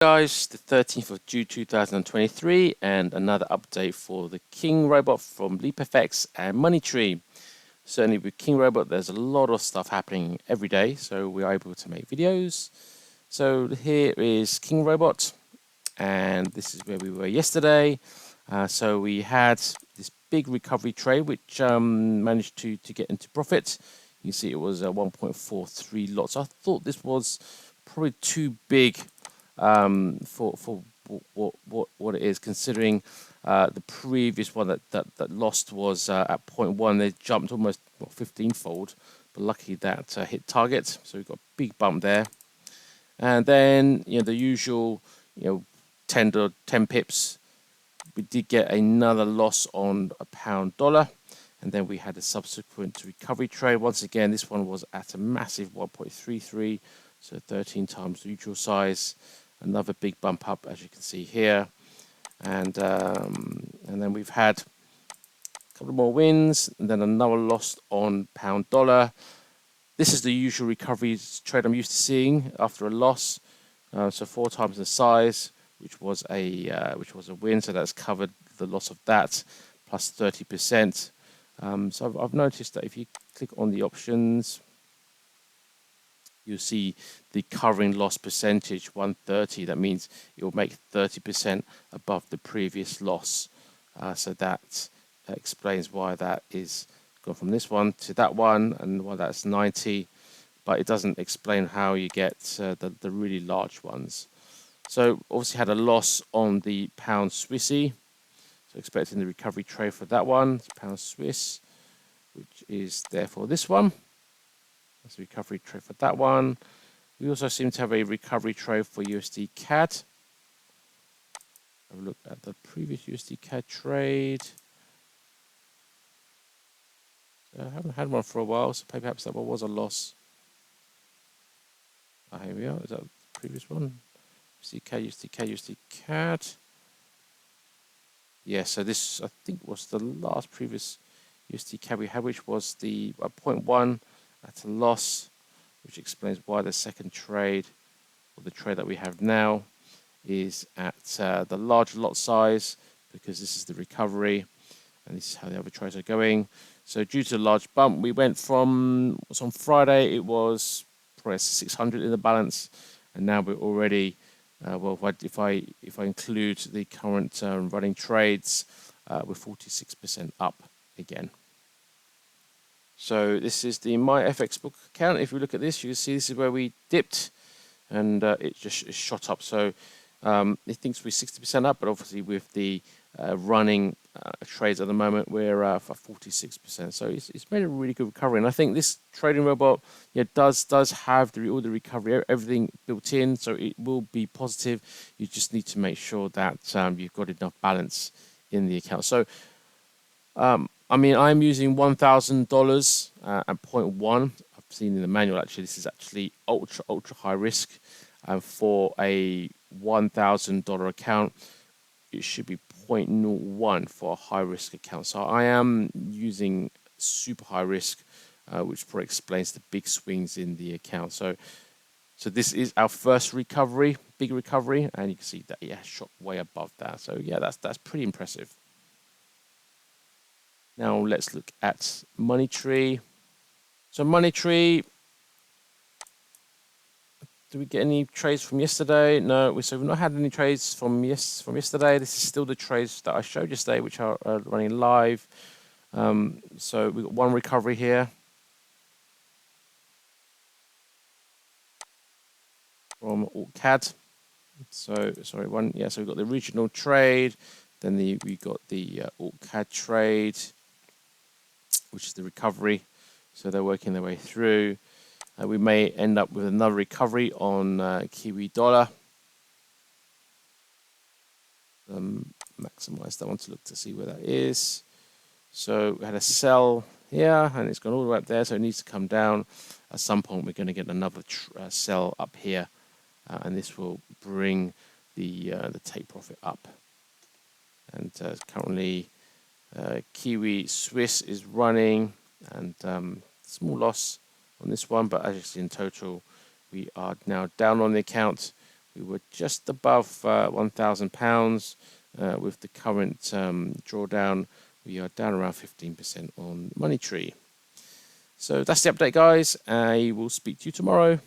Guys, the 13th of June 2023 and another update for the King Robot from LeapFX and MoneyTree. Certainly with King Robot there's a lot of stuff happening every day, so we're able to make videos. So here is King Robot, and this is where we were yesterday. So we had this big recovery trade which managed to get into profit. You can see it was 1.43 lots. I thought this was probably too big for what it is, considering the previous one that lost was at 0.1. They jumped almost 15-fold, but lucky that hit target, so we've got a big bump there. And then the usual 10 pips. We did get another loss on a pound dollar, and then we had a subsequent recovery trade. Once again, this one was at a massive 1.33, so 13 times the usual size. Another big bump up, as you can see here, and then we've had a couple more wins, and then another loss on pound dollar. This is the usual recovery trade I'm used to seeing after a loss. So 4 times the size, which was a win. So that's covered the loss of that, plus 30%. So I've noticed that if you click on the options, you'll see the covering loss percentage 130. That means it will make 30% above the previous loss. So that explains why that is gone from this one to that one, and why that's 90. But it doesn't explain how you get the really large ones. So obviously had a loss on the pound Swissy. So expecting the recovery trade for that one. It's pound Swiss, which is therefore this one. That's a recovery trade for that one. We also seem to have a recovery trade for USD CAD. Have a look at the previous USD CAD trade. I haven't had one for a while, so perhaps that one was a loss. Here we are. Is that the previous one? USD CAD, USD CAD, USD CAD. Yeah, so this I think was the last previous USD CAD we had, which was the 0.1 at a loss, which explains why the second trade, or the trade that we have now, is at the large lot size, because this is the recovery, and this is how the other trades are going. So due to the large bump, we went from, on Friday, it was probably 600 in the balance, and now we're already, well, if I include the current running trades, we're 46% up again. So this is the MyFX book account. If we look at this, you can see this is where we dipped, and it just shot up. So it thinks we're 60% up, but obviously with the running trades at the moment, we're for 46%. So it's made a really good recovery, and I think this trading robot does have all the recovery, everything built in, so it will be positive. You just need to make sure that you've got enough balance in the account. So I mean, I'm using $1,000 at 0.1. I've seen in the manual, actually, this is actually ultra high risk. For a $1,000 account, it should be 0.01 for a high risk account. So I am using super high risk, which probably explains the big swings in the account. So this is our first recovery, big recovery, and you can see that it has shot way above that. So yeah, that's pretty impressive. Now let's look at MoneyTree. So MoneyTree, do we get any trades from yesterday? No, we've not had any trades from yesterday. This is still the trades that I showed yesterday, which are running live. So we've got one recovery here from AltCAD. So sorry, one. Yeah, so we've got the original trade, then we got the AltCAD trade, which is the recovery. So they're working their way through. We may end up with another recovery on Kiwi dollar. Maximize that one to look to see where that is. So we had a sell here, and it's gone all the way up there, so it needs to come down. At some point, we're going to get another sell up here, and this will bring the take profit up. And currently, Kiwi Swiss is running, and small loss on this one, but as you see in total, we are now down on the account We were just above £1,000 with the current drawdown. We are down around 15% on MoneyTree. So that's the update, guys. I will speak to you tomorrow.